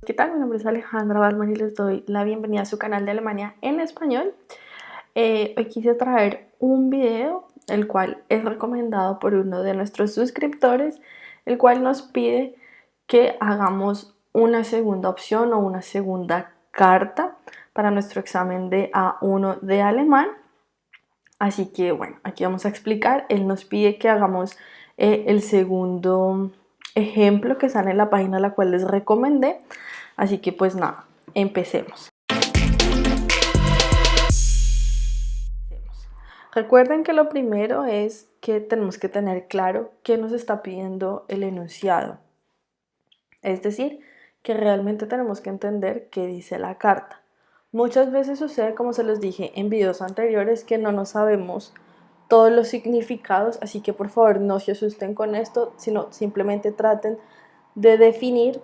¿qué tal? Mi nombre es Alejandra Balman y les doy la bienvenida a su canal de Alemania en español. Hoy quise traer un video, el cual es recomendado por uno de nuestros suscriptores, el cual nos pide que hagamos una segunda opción o una segunda carta para nuestro examen de A1 de alemán. Así que bueno, aquí vamos a explicar. Él nos pide que hagamos el segundo ejemplo que sale en la página a la cual les recomendé. Así que pues nada, empecemos. Recuerden que lo primero es que tenemos que tener claro qué nos está pidiendo el enunciado. Es decir, que realmente tenemos que entender qué dice la carta. Muchas veces sucede, como se los dije en videos anteriores, que no nos sabemos todos los significados, así que por favor no se asusten con esto, sino simplemente traten de definir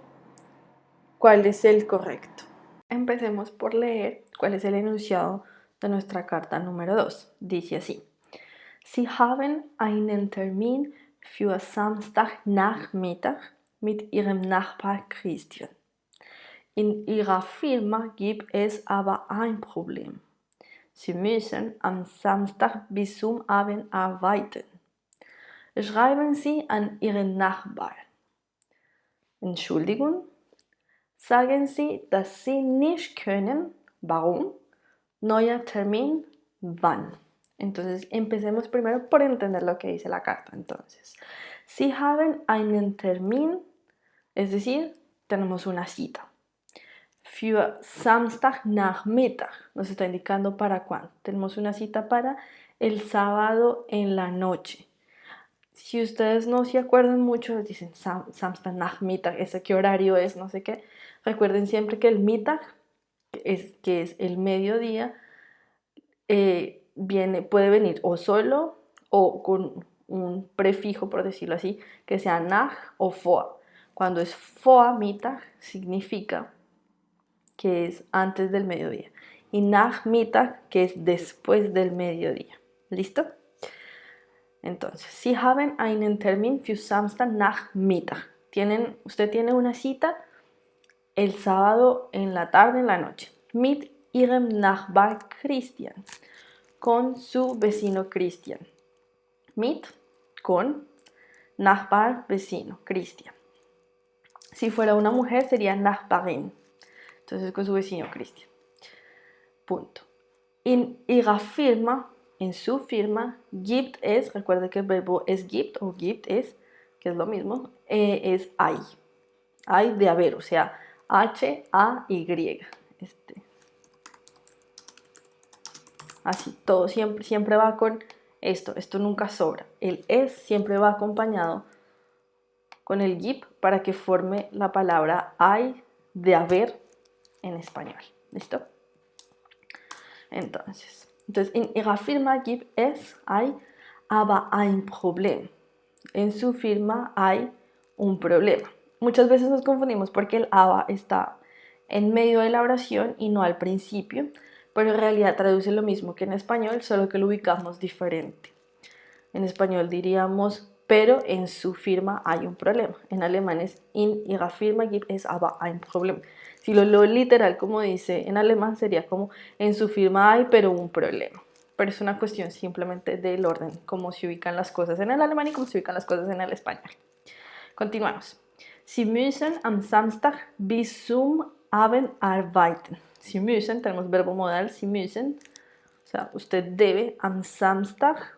cuál es el correcto. Empecemos por leer cuál es el enunciado de nuestra carta número 2. Dice así: Sie haben einen Termin für Samstagnachmittag mit Ihrem Nachbar Christian. In Ihrer Firma gibt es aber ein Problem. Sie müssen am Samstag bis zum Abend arbeiten. Schreiben Sie an Ihren Nachbarn. Entschuldigung, sagen Sie, dass Sie nicht können. Warum? Neuer Termin, wann. Entonces, empecemos primero por entender lo que dice la carta. Entonces, Sie haben einen Termin, es decir, tenemos una cita. Für Samstagnachmittag, nos está indicando para cuándo. Tenemos una cita para el sábado en la noche. Si ustedes no se acuerdan mucho, dicen Samstagnachmittag, ¿ese qué horario es? No sé qué. Recuerden siempre que el Mittag, que es el mediodía, puede venir o solo o con un prefijo, por decirlo así, que sea nach o vor. Cuando es vor Mittag significa que es antes del mediodía, y Nachmittag, que es después del mediodía. ¿Listo? Entonces, Sie haben einen Termin für Samstagnachmittag. Usted tiene una cita el sábado en la tarde, en la noche, mit Ihrem Nachbar Christian, con su vecino Christian. Mit, con, Nachbar, vecino, Christian. Si fuera una mujer sería Nachbarin. Entonces con su vecino Christian. Punto. In ihrer Firma, en su firma, gibt es, recuerde que el verbo es gibt o gibt es, que es lo mismo, es hay. Hay de haber, o sea, H-A-Y. Así, todo siempre va con esto nunca sobra. El es siempre va acompañado con el gibt para que forme la palabra hay de haber en español. ¿Listo? Entonces, in ihrer Firma gibt es, hay, aber ein Problem. En su firma hay un problema. Muchas veces nos confundimos porque el aber está en medio de la oración y no al principio, pero en realidad traduce lo mismo que en español, solo que lo ubicamos diferente. En español diríamos, pero en su firma hay un problema. En alemán es in ihrer Firma gibt es aber ein Problem. Si lo leo literal como dice en alemán sería como en su firma hay pero un problema. Pero es una cuestión simplemente del orden, cómo se ubican las cosas en el alemán y cómo se ubican las cosas en el español. Continuamos. Sie müssen am Samstag bis zum Abend arbeiten. Sie müssen, tenemos verbo modal, Sie müssen, o sea, usted debe am Samstag,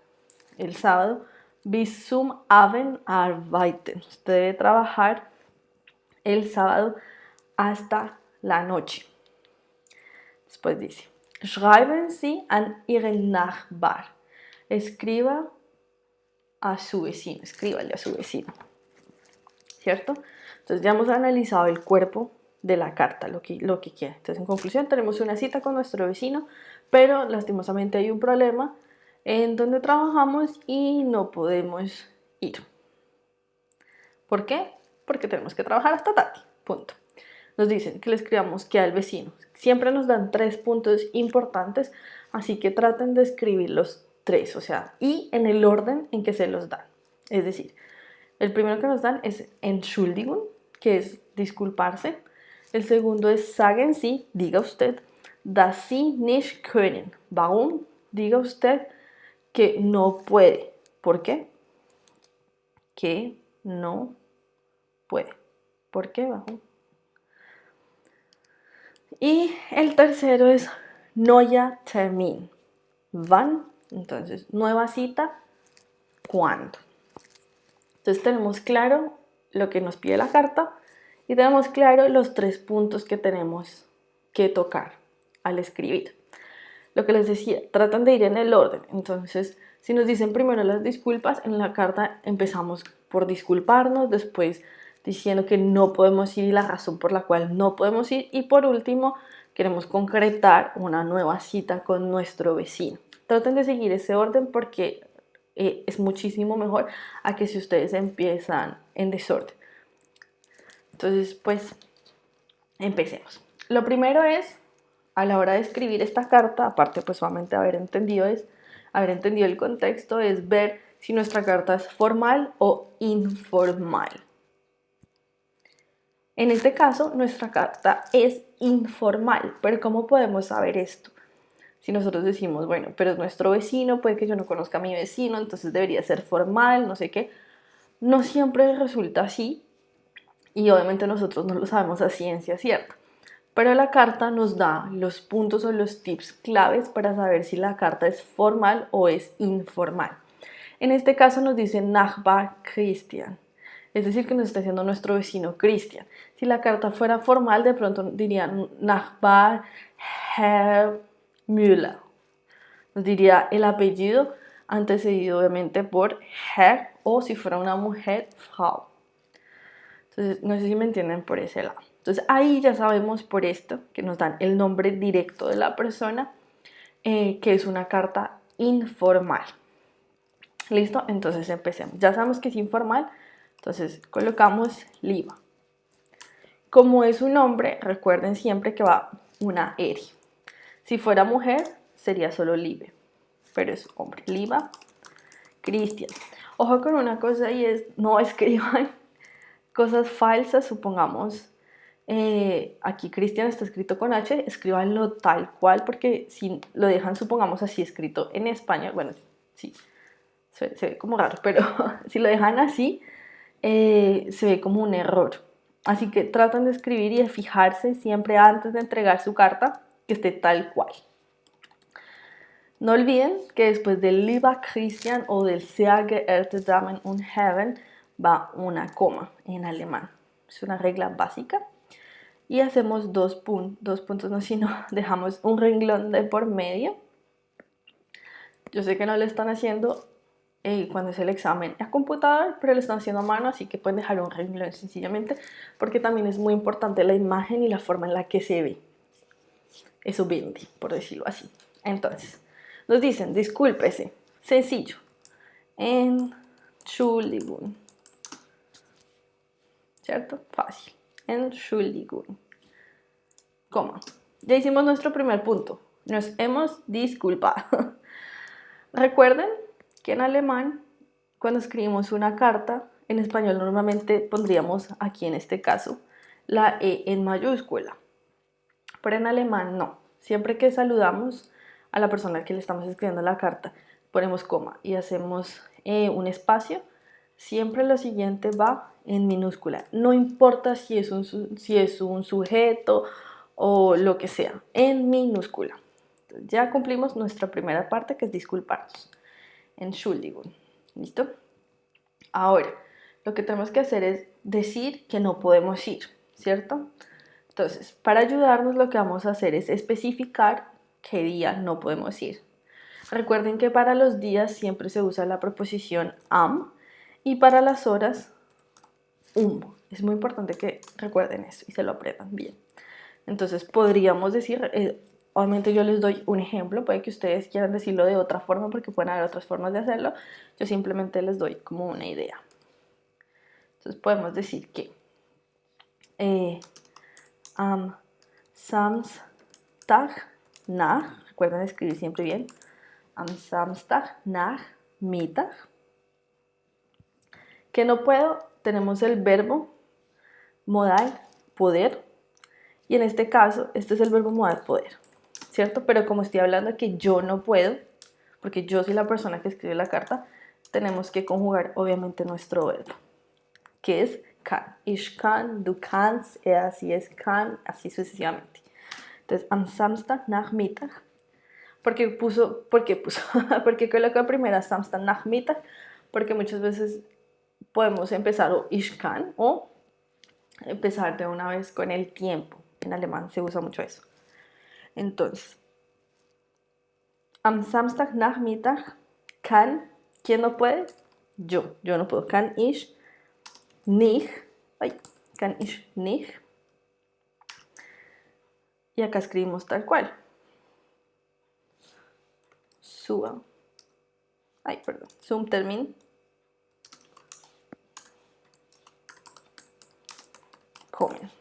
el sábado, bis zum Abend arbeiten. Usted debe trabajar el sábado hasta la noche. Después dice, schreiben Sie an Ihren Nachbar. Escriba a su vecino, escríbale a su vecino. ¿Cierto? Entonces ya hemos analizado el cuerpo de la carta, lo que quiere. Entonces en conclusión tenemos una cita con nuestro vecino, pero lastimosamente hay un problema en donde trabajamos y no podemos ir. ¿Por qué? Porque tenemos que trabajar hasta tarde. Punto. Nos dicen que le escribamos que al vecino. Siempre nos dan 3 puntos importantes, así que traten de escribir los 3, o sea, y en el orden en que se los dan. Es decir, el primero que nos dan es Entschuldigung, que es disculparse. El segundo es sagen Sie, diga usted, dass Sie nicht können. Warum? Diga usted que no puede. ¿Por qué? Que no puede. ¿Por qué? Warum? Y el tercero es neuer Termin. Wann? Entonces, nueva cita, ¿cuándo? Entonces tenemos claro lo que nos pide la carta y tenemos claro los 3 puntos que tenemos que tocar al escribir. Lo que les decía, tratan de ir en el orden. Entonces, si nos dicen primero las disculpas, en la carta empezamos por disculparnos, después diciendo que no podemos ir y la razón por la cual no podemos ir, y por último queremos concretar una nueva cita con nuestro vecino. Traten de seguir ese orden porque es muchísimo mejor a que si ustedes empiezan en desorden. Entonces, pues, empecemos. Lo primero es, a la hora de escribir esta carta, aparte pues solamente haber entendido el contexto, es ver si nuestra carta es formal o informal. En este caso, nuestra carta es informal, pero ¿cómo podemos saber esto? Si nosotros decimos, bueno, pero es nuestro vecino, puede que yo no conozca a mi vecino, entonces debería ser formal, no sé qué. No siempre resulta así y obviamente nosotros no lo sabemos a ciencia cierta. Pero la carta nos da los puntos o los tips claves para saber si la carta es formal o es informal. En este caso nos dice Nachbar Christian, es decir, que nos está diciendo nuestro vecino Christian. Si la carta fuera formal, de pronto diría Nachbar Herr Müller. Nos diría el apellido antecedido obviamente por Herr, o si fuera una mujer, Frau. Entonces, no sé si me entienden por ese lado. Entonces, ahí ya sabemos por esto que nos dan el nombre directo de la persona, que es una carta informal. ¿Listo? Entonces empecemos. Ya sabemos que es informal, entonces colocamos Liebe. Como es un hombre, recuerden siempre que va una R. Si fuera mujer, sería solo Liebe, pero es hombre. Liebe Christian. Ojo con una cosa y es, no escriban cosas falsas, supongamos, aquí Cristian está escrito con H, escríbanlo tal cual, porque si lo dejan, supongamos así escrito en español, bueno, sí, se ve como raro, pero si lo dejan así, se ve como un error. Así que tratan de escribir y de fijarse siempre antes de entregar su carta que esté tal cual. No olviden que después del Lieber Christian o del Sehr geehrte Damen und Herren va una coma en alemán. Es una regla básica. Y hacemos dos puntos, no, sino dejamos un renglón de por medio. Yo sé que no lo están haciendo cuando es el examen a computador, pero lo están haciendo a mano, así que pueden dejar un renglón sencillamente, porque también es muy importante la imagen y la forma en la que se ve. Eso vende, por decirlo así. Entonces, nos dicen, discúlpese, sencillo, Entschuldigung, ¿cierto? Fácil, Entschuldigung, coma. Ya hicimos nuestro primer punto, nos hemos disculpado. Recuerden que en alemán, cuando escribimos una carta, en español normalmente pondríamos aquí en este caso la E en mayúscula, pero en alemán no. Siempre que saludamos a la persona que le estamos escribiendo la carta, ponemos coma y hacemos un espacio, siempre lo siguiente va en minúscula. No importa si es un sujeto o lo que sea, en minúscula. Entonces, ya cumplimos nuestra primera parte, que es disculparnos. Entschuldigung. ¿Listo? Ahora, lo que tenemos que hacer es decir que no podemos ir, ¿cierto? Entonces, para ayudarnos lo que vamos a hacer es especificar qué día no podemos ir. Recuerden que para los días siempre se usa la preposición am y para las horas Es muy importante que recuerden eso y se lo aprendan bien. Entonces podríamos decir, obviamente yo les doy un ejemplo, puede que ustedes quieran decirlo de otra forma porque pueden haber otras formas de hacerlo, yo simplemente les doy como una idea. Entonces podemos decir que am Samstag nach, recuerden escribir siempre bien, am Samstag nach Mittag. Que no puedo, tenemos el verbo modal poder. Y en este caso, este es el verbo modal poder, ¿cierto? Pero como estoy hablando de que yo no puedo, porque yo soy la persona que escribe la carta, tenemos que conjugar obviamente nuestro verbo, que es kann. Ich kann, du kannst, así es kann, así sucesivamente. Entonces, am Samstagnachmittag, porque porque colocó primero Samstagnachmittag, porque muchas veces podemos empezar o ich kann o empezar de una vez con el tiempo. En alemán se usa mucho eso. Entonces, am Samstagnachmittag kann, ¿quién no puede? Yo no puedo. Kann ich nicht, kann ich nicht. Y acá escribimos tal cual. Zum Termin kommen.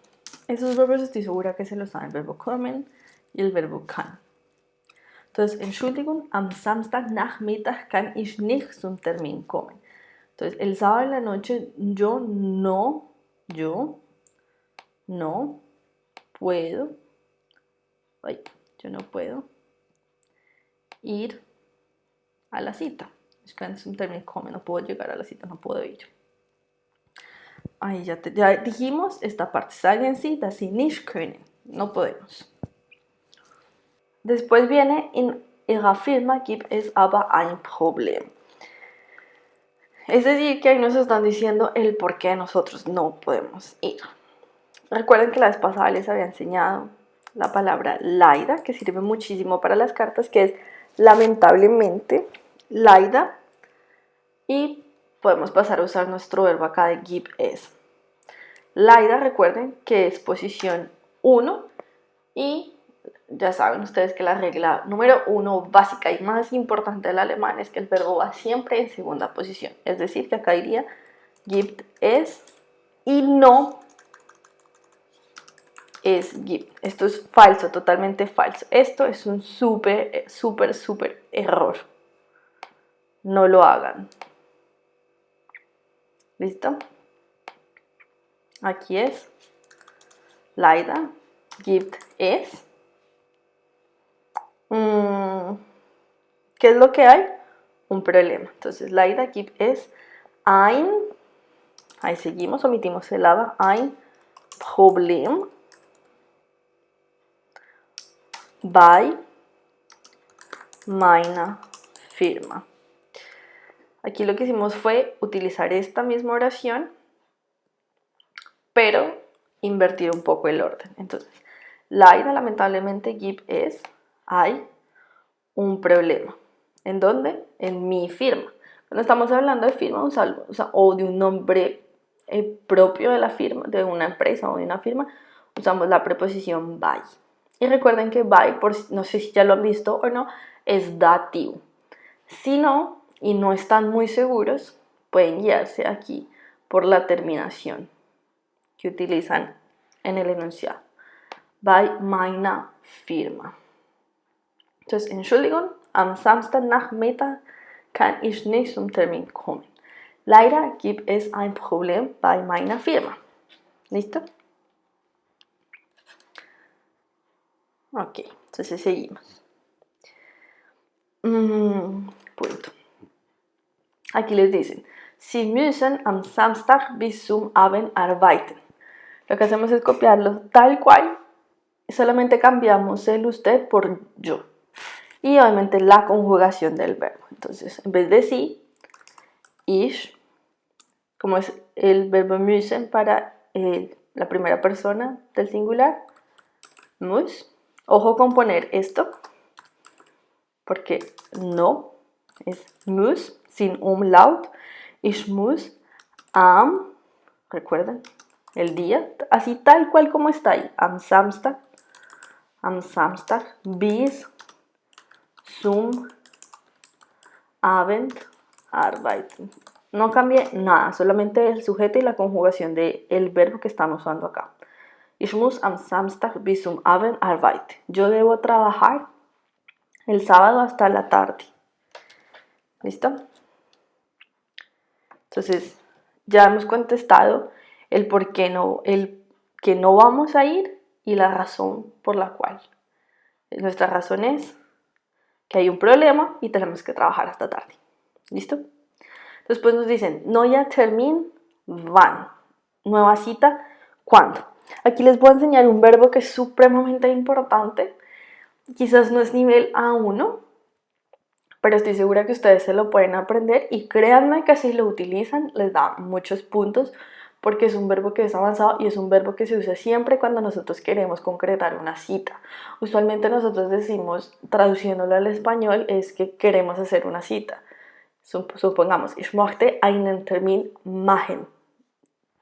Esos verbos estoy segura que se los saben, el verbo kommen y el verbo kann. Entonces, Entschuldigung, am Samstagnachmittag kann ich nicht zum Termin kommen. Entonces, el sábado en la noche yo no puedo, yo no puedo ir a la cita. Ich kann zum Termin kommen, no puedo llegar a la cita, no puedo ir. Ahí ya dijimos esta parte, sagen Sie, dass Sie nicht können, no podemos. Después viene, in Ihrer Firma gibt es aber ein Problem. Es decir, que ahí nos están diciendo el por qué nosotros no podemos ir. Recuerden que la vez pasada les había enseñado la palabra leider, que sirve muchísimo para las cartas, que es lamentablemente, leider. Y podemos pasar a usar nuestro verbo acá de gibt es. Leider, recuerden que es posición 1 y ya saben ustedes que la regla número 1 básica y más importante del alemán es que el verbo va siempre en segunda posición. Es decir, que acá diría gibt es y no es gibt. Esto es falso, totalmente falso. Esto es un súper error. No lo hagan. ¿Listo? Aquí es leider, gibt es. ¿Qué es lo que hay? Un problema. Entonces, leider gibt es ein, ahí seguimos, omitimos el aber, ein Problem bei meiner Firma. Aquí lo que hicimos fue utilizar esta misma oración, pero invertir un poco el orden. Entonces, leider, lamentablemente, gibt es, hay un problema. ¿En dónde? En mi firma. Cuando estamos hablando de firma o de un nombre propio de la firma, de una empresa o de una firma, usamos la preposición bei. Y recuerden que bei, no sé si ya lo han visto o no, es dativo. Si no, y no están muy seguros, pueden guiarse aquí por la terminación que utilizan en el enunciado. Bei meiner Firma. Entonces, Entschuldigung, am Samstagnachmittag kann ich nicht zum Termin kommen. Leider gibt es ein Problem bei meiner Firma. ¿Listo? Ok, entonces seguimos. Punto. Aquí les dicen, Sie müssen am Samstag bis zum Abend arbeiten. Lo que hacemos es copiarlo tal cual, solamente cambiamos el usted por yo. Y obviamente la conjugación del verbo. Entonces, en vez de sí, ich, como es el verbo müssen para la primera persona del singular, muss. Ojo con poner esto, porque no es muss, sin umlaut. Ich muss am, recuerden, el día, así tal cual como está ahí, am Samstag, bis zum Abend arbeiten. No cambie nada, solamente el sujeto y la conjugación del verbo que estamos usando acá. Ich muss am Samstag bis zum Abend arbeiten. Yo debo trabajar el sábado hasta la tarde. ¿Listo? Entonces, ya hemos contestado el por qué no, el que no vamos a ir y la razón por la cual. Nuestra razón es que hay un problema y tenemos que trabajar hasta tarde. ¿Listo? Después nos dicen, neuer Termin, wann. Nueva cita, ¿cuándo? Aquí les voy a enseñar un verbo que es supremamente importante. Quizás no es nivel A1, pero estoy segura que ustedes se lo pueden aprender y créanme que si lo utilizan les da muchos puntos porque es un verbo que es avanzado y es un verbo que se usa siempre cuando nosotros queremos concretar una cita. Usualmente nosotros decimos, traduciéndolo al español, es que queremos hacer una cita. Supongamos, ich möchte einen Termin machen.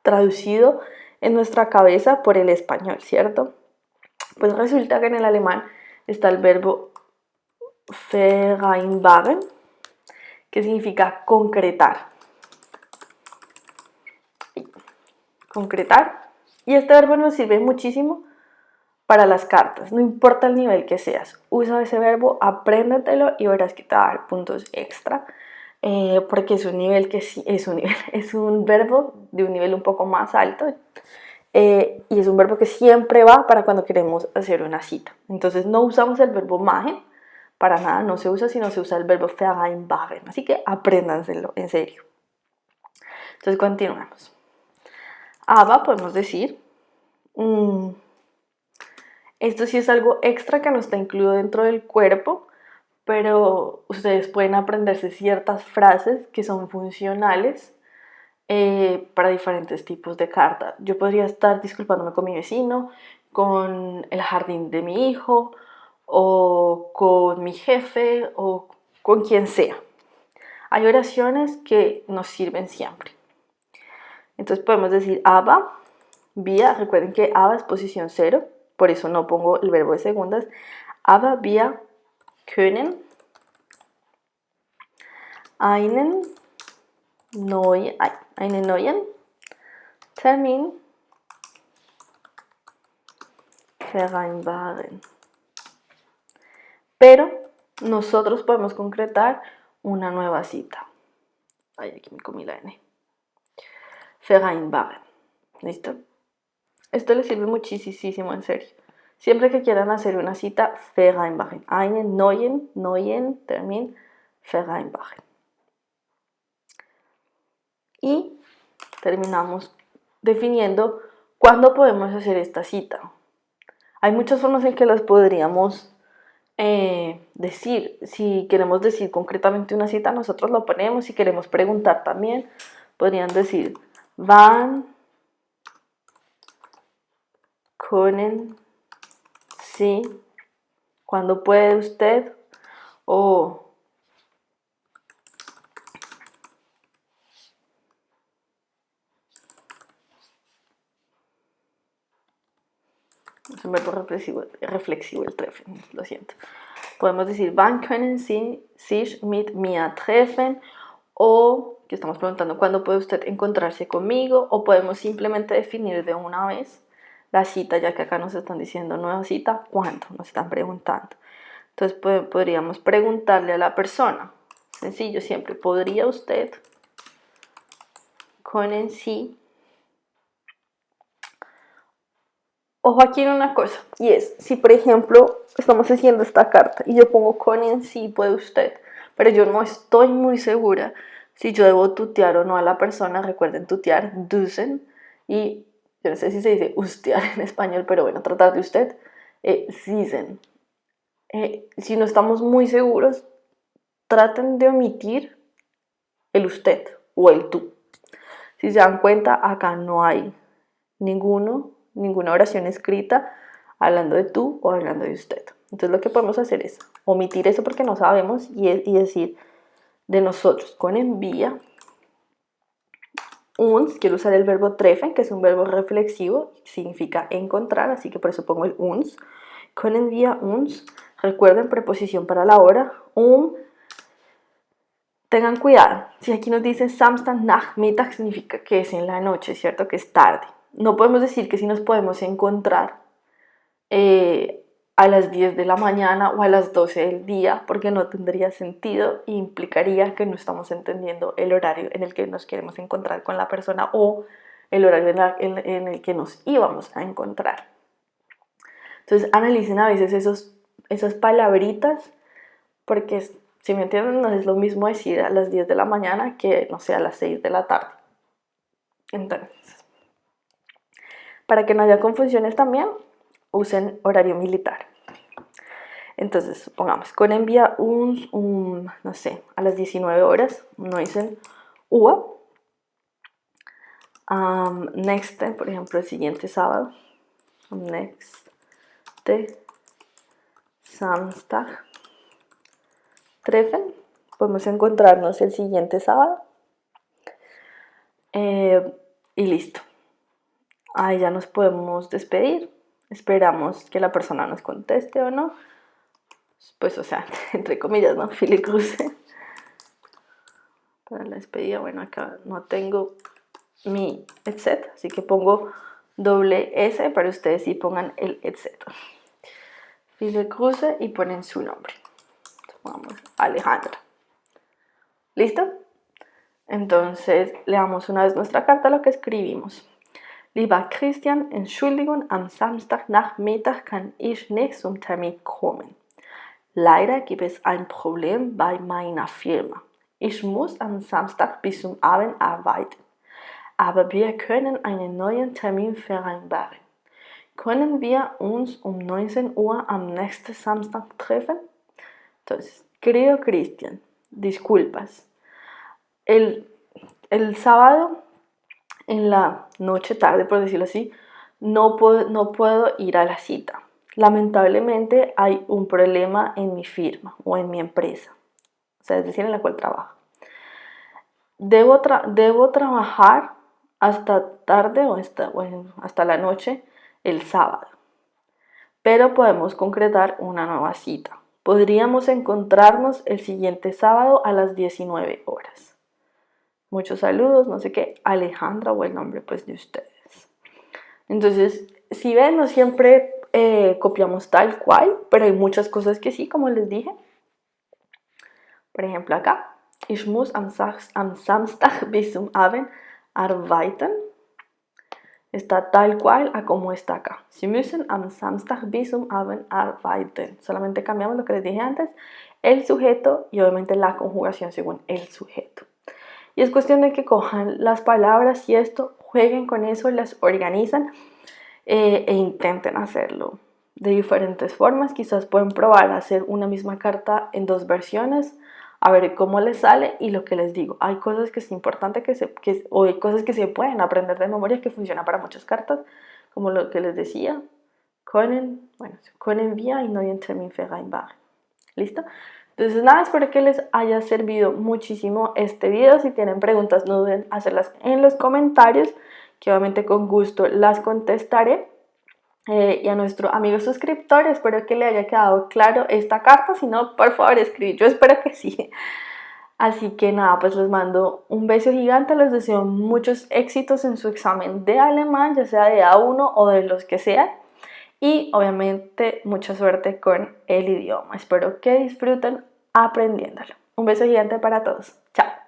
Traducido en nuestra cabeza por el español, ¿cierto? Pues resulta que en el alemán está el verbo vereinbaren, que significa concretar. Concretar. Y este verbo nos sirve muchísimo para las cartas. No importa el nivel que seas. Usa ese verbo, apréndetelo y verás que te va a dar puntos extra. Porque es un nivel que sí, es un verbo de un nivel un poco más alto. Y es un verbo que siempre va para cuando queremos hacer una cita. Entonces no usamos el verbo machen, para nada, no se usa, sino se usa el verbo vereinbaren. Así que apréndanselo, en serio. Entonces continuamos. Aber podemos decir, esto sí es algo extra que no está incluido dentro del cuerpo, pero ustedes pueden aprenderse ciertas frases que son funcionales para diferentes tipos de carta. Yo podría estar disculpándome con mi vecino, con el jardín de mi hijo, o con mi jefe, o con quien sea. Hay oraciones que nos sirven siempre. Entonces podemos decir aber, wir, recuerden que aber es posición 0, por eso no pongo el verbo de segundas. Aber wir können einen neuen Termin vereinbaren. Pero nosotros podemos concretar una nueva cita. Ay, aquí me comí la N. Vereinbaren. ¿Listo? Esto les sirve muchísimo, en serio. Siempre que quieran hacer una cita, vereinbaren. Einen neuen Termin vereinbaren. Y terminamos definiendo cuándo podemos hacer esta cita. Hay muchas formas en que las podríamos decir. Si queremos decir concretamente una cita, nosotros lo ponemos. Si queremos preguntar también, podrían decir wann können Sie, ¿cuándo puede usted? O es un verbo reflexivo el treffen, lo siento. Podemos decir, wann können Sie sich mit mir treffen? O que estamos preguntando, ¿cuándo puede usted encontrarse conmigo? O podemos simplemente definir de una vez la cita, ya que acá nos están diciendo nueva cita, ¿cuándo? Nos están preguntando. Entonces podríamos preguntarle a la persona, sencillo siempre, ¿podría usted können Sie? Ojo aquí en una cosa, y es, si por ejemplo estamos haciendo esta carta y yo pongo können Sie, puede usted, pero yo no estoy muy segura si yo debo tutear o no a la persona. Recuerden tutear, dusen, y yo no sé si se dice ustear en español, pero bueno, tratar de usted, sisen. Si no estamos muy seguros, traten de omitir el usted o el tú. Si se dan cuenta, acá no hay ninguna oración escrita hablando de tú o hablando de usted. Entonces lo que podemos hacer es omitir eso porque no sabemos y decir de nosotros con envía. Uns, quiero usar el verbo treffen, que es un verbo reflexivo, significa encontrar, así que por eso pongo el uns. Con envía uns, recuerden preposición para la hora, tengan cuidado, si aquí nos dice Samstag Nachmittag significa que es en la noche, ¿cierto? Que es tarde. No podemos decir que si nos podemos encontrar a las 10 de la mañana o a las 12 del día, porque no tendría sentido e implicaría que no estamos entendiendo el horario en el que nos queremos encontrar con la persona o el horario en el que nos íbamos a encontrar. Entonces analicen a veces esas palabritas, porque si me entienden, no es lo mismo decir a las 10 de la mañana que, no sé, a las 6 de la tarde. Entonces, para que no haya confusiones también, usen horario militar. Entonces, supongamos, con envía no sé, a las 19 horas, no dicen UA. Next, por ejemplo, el siguiente sábado. Next samstag treffen. Podemos encontrarnos el siguiente sábado. Y listo. Ahí ya nos podemos despedir. Esperamos que la persona nos conteste o no. Pues, o sea, entre comillas, ¿no? Viele Grüße. Para la despedida, bueno, acá no tengo mi etc, así que pongo doble S para ustedes y pongan el etc. Viele Grüße y ponen su nombre. Vamos, Alejandra. ¿Listo? Entonces, leamos una vez nuestra carta, lo que escribimos. Lieber Christian, Entschuldigung, am Samstagnachmittag kann ich nicht zum Termin kommen. Leider gibt es ein Problem bei meiner Firma. Ich muss am Samstag bis zum Abend arbeiten. Aber wir können einen neuen Termin vereinbaren. Können wir uns um 19 Uhr am nächsten Samstag treffen? Entonces, querido Cristian, disculpas. El sábado, en la noche tarde, por decirlo así, no puedo ir a la cita. Lamentablemente hay un problema en mi firma o en mi empresa, o sea, es decir, en la cual trabajo. Debo trabajar hasta tarde o hasta la noche el sábado, pero podemos concretar una nueva cita. Podríamos encontrarnos el siguiente sábado a las 19 horas. Muchos saludos, no sé qué, Alejandra o el nombre pues de ustedes. Entonces, si ven, no siempre copiamos tal cual, pero hay muchas cosas que sí, como les dije. Por ejemplo, acá, ich muss am Samstag bis zum Abend arbeiten. Está tal cual a como está acá. Sie müssen am Samstag bis zum Abend arbeiten. Solamente cambiamos lo que les dije antes, el sujeto y obviamente la conjugación según el sujeto. Y es cuestión de que cojan las palabras y esto, jueguen con eso, las organizan e intenten hacerlo de diferentes formas. Quizás pueden probar a hacer una misma carta en 2 versiones, a ver cómo les sale. Y lo que les digo, hay cosas que es importante o hay cosas que se pueden aprender de memoria que funciona para muchas cartas, como lo que les decía, können wir einen neuen Termin vereinbaren. ¿Listo? Entonces nada, espero que les haya servido muchísimo este video. Si tienen preguntas, no duden hacerlas en los comentarios, que obviamente con gusto las contestaré. Y a nuestro amigo suscriptor, espero que le haya quedado claro esta carta. Si no, por favor escribid, yo espero que sí. Así que nada, pues les mando un beso gigante, les deseo muchos éxitos en su examen de alemán, ya sea de A1 o de los que sean. Y obviamente mucha suerte con el idioma. Espero que disfruten aprendiéndolo. Un beso gigante para todos. Chao.